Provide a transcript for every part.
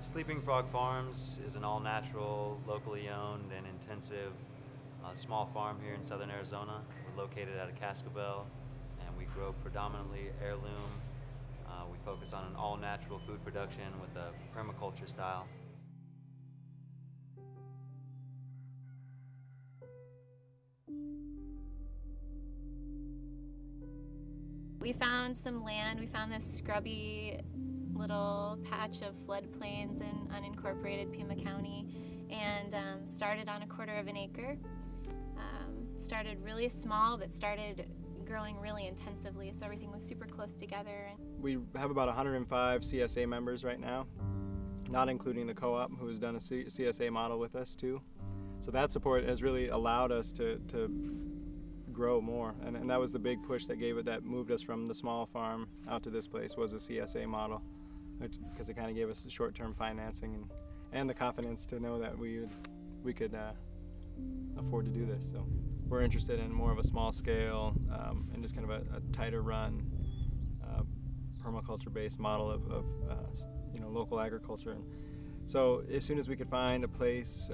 Sleeping Frog Farms is an all-natural, locally owned and intensive small farm here in southern Arizona. We're located out of Cascabel, and we grow predominantly heirloom. We focus on an all-natural food production with a permaculture style. We found some land. We found this scrubby little patch of floodplains in unincorporated Pima County, and started on 1/4 of an acre. Started really small, but started growing really intensively, so everything was super close together. We have about 105 CSA members right now, not including the co-op, who has done a CSA model with us too. So that support has really allowed us to grow more, and that was the big push that moved us from the small farm out to this place, was a CSA model, because it kind of gave us the short-term financing and the confidence to know that we could afford to do this. So we're interested in more of a small scale and just kind of a tighter run permaculture-based model of local agriculture. And so as soon as we could find a place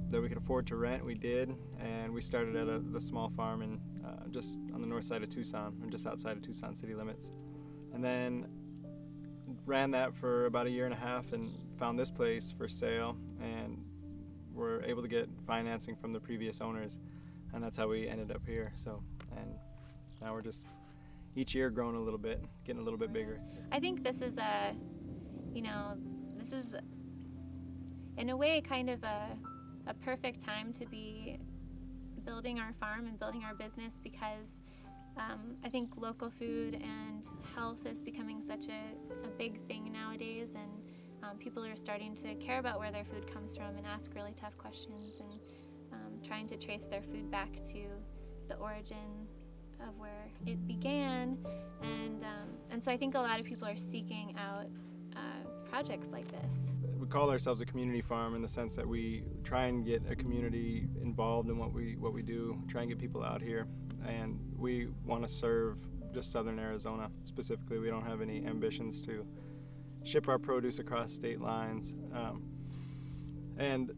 that we could afford to rent, we did, and we started at the small farm in just on the north side of Tucson, or just outside of Tucson city limits, and then ran that for about 1.5 years and found this place for sale, and were able to get financing from the previous owners, and that's how we ended up here. So, and now we're just each year growing a little bit, getting a little bit bigger. I think this is this is in a way kind of a perfect time to be building our farm and building our business, because I think local food and health is becoming such a big thing nowadays, and people are starting to care about where their food comes from and ask really tough questions, and trying to trace their food back to the origin of where it began, and so I think a lot of people are seeking out projects like this. We call ourselves a community farm in the sense that we try and get a community involved in what we do, try and get people out here, and we want to serve just southern Arizona specifically. We don't have any ambitions to ship our produce across state lines, and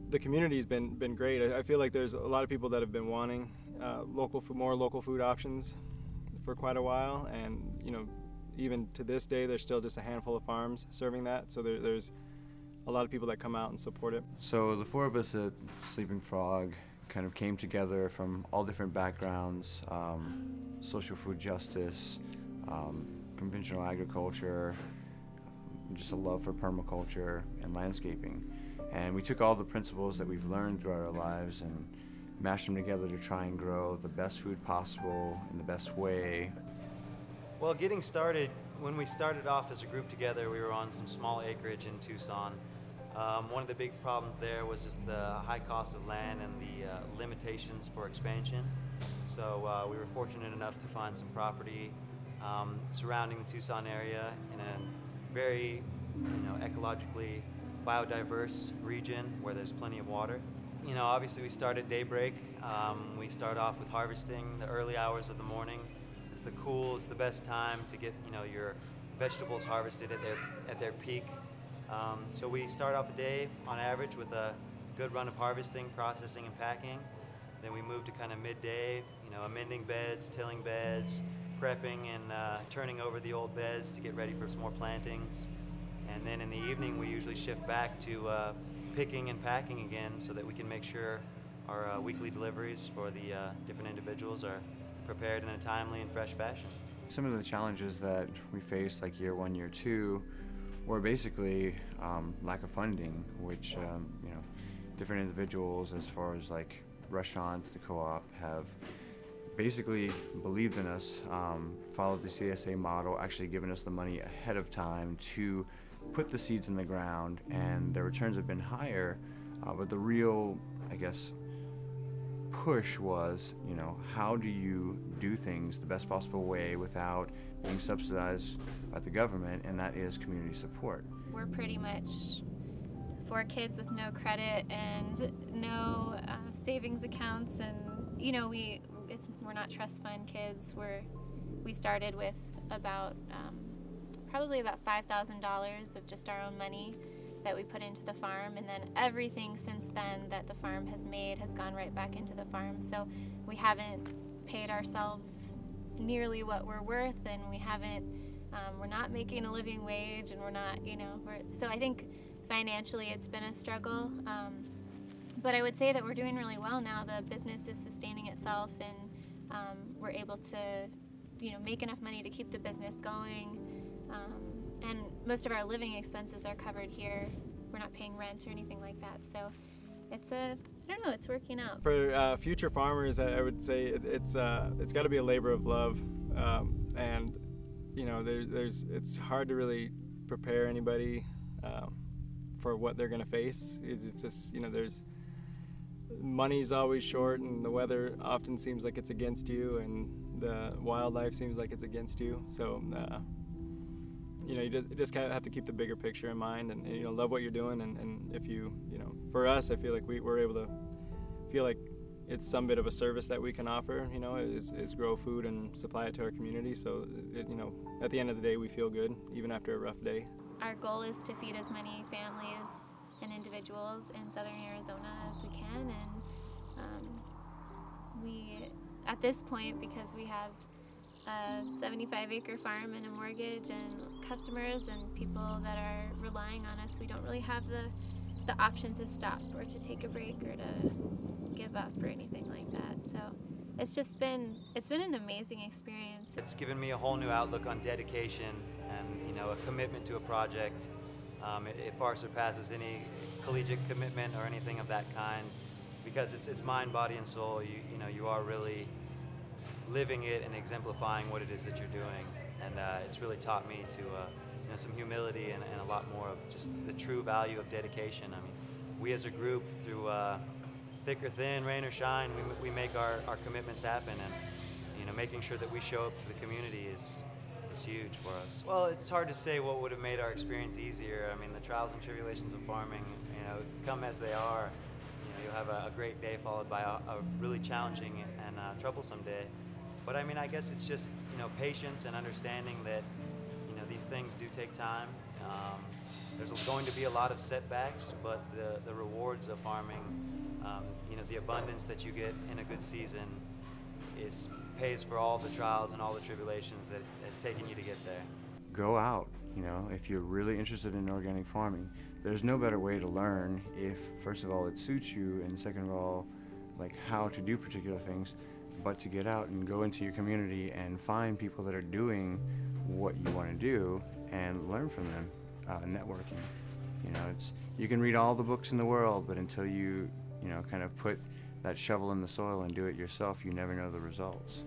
the community's been great. I feel like there's a lot of people that have been wanting more local food options for quite a while, and even to this day there's still just a handful of farms serving that, so there's a lot of people that come out and support it. So the 4 of us at Sleeping Frog kind of came together from all different backgrounds: social food justice, conventional agriculture, just a love for permaculture and landscaping. And we took all the principles that we've learned throughout our lives and mashed them together to try and grow the best food possible in the best way. Well, getting started, when we started off as a group together, we were on some small acreage in Tucson. One of the big problems there was just the high cost of land and the limitations for expansion. So we were fortunate enough to find some property surrounding the Tucson area in a very ecologically biodiverse region where there's plenty of water. Obviously we start at daybreak. We start off with harvesting the early hours of the morning. It's the best time to get your vegetables harvested at their peak. So we start off a day on average with a good run of harvesting, processing, and packing. Then we move to kind of midday, amending beds, tilling beds, prepping and turning over the old beds to get ready for some more plantings. And then in the evening we usually shift back to picking and packing again, so that we can make sure our weekly deliveries for the different individuals are prepared in a timely and fresh fashion. Some of the challenges that we faced, like year 1, year 2, were basically lack of funding, which different individuals, as far as like restaurants, the co-op, have basically believed in us, followed the CSA model, actually given us the money ahead of time to put the seeds in the ground, and the returns have been higher, but the real, push was, how do you do things the best possible way without being subsidized by the government, and that is community support. We're pretty much 4 kids with no credit and no savings accounts, and we're not trust fund kids. We started with about probably about $5,000 of just our own money, that we put into the farm, and then everything since then that the farm has made has gone right back into the farm. So we haven't paid ourselves nearly what we're worth, and we're not making a living wage, and we're not, so I think financially it's been a struggle. But I would say that we're doing really well now. The business is sustaining itself, and we're able to, make enough money to keep the business going. And most of our living expenses are covered here. We're not paying rent or anything like that. So it's working out. For future farmers, I would say it's got to be a labor of love, and it's hard to really prepare anybody for what they're going to face. It's just money's always short, and the weather often seems like it's against you, and the wildlife seems like it's against you. So you just kind of have to keep the bigger picture in mind, and love what you're doing. And if for us, I feel like we're able to feel like it's some bit of a service that we can offer, is grow food and supply it to our community. So at the end of the day, we feel good even after a rough day. Our goal is to feed as many families and individuals in southern Arizona as we can, and we, at this point, because we have a 75-acre farm and a mortgage and customers and people that are relying on us, we don't really have the option to stop or to take a break or to give up or anything like that. So it's been an amazing experience. It's given me a whole new outlook on dedication and a commitment to a project. It far surpasses any collegiate commitment or anything of that kind, because it's mind, body, and soul. You are really living it and exemplifying what it is that you're doing, and it's really taught me to some humility and a lot more of just the true value of dedication. I mean, we as a group, through thick or thin, rain or shine, we make our commitments happen, and making sure that we show up to the community is huge for us. Well, it's hard to say what would have made our experience easier. I mean, the trials and tribulations of farming, come as they are. You'll have a great day followed by a really challenging and troublesome day. But I mean, I guess it's just patience and understanding that these things do take time. There's going to be a lot of setbacks, but the rewards of farming, the abundance that you get in a good season, pays for all the trials and all the tribulations that has taken you to get there. Go out, if you're really interested in organic farming. There's no better way to learn if, first of all, it suits you, and second of all, like how to do particular things, but to get out and go into your community and find people that are doing what you want to do and learn from them. Networking, you can read all the books in the world, but until you kind of put that shovel in the soil and do it yourself, you never know the results.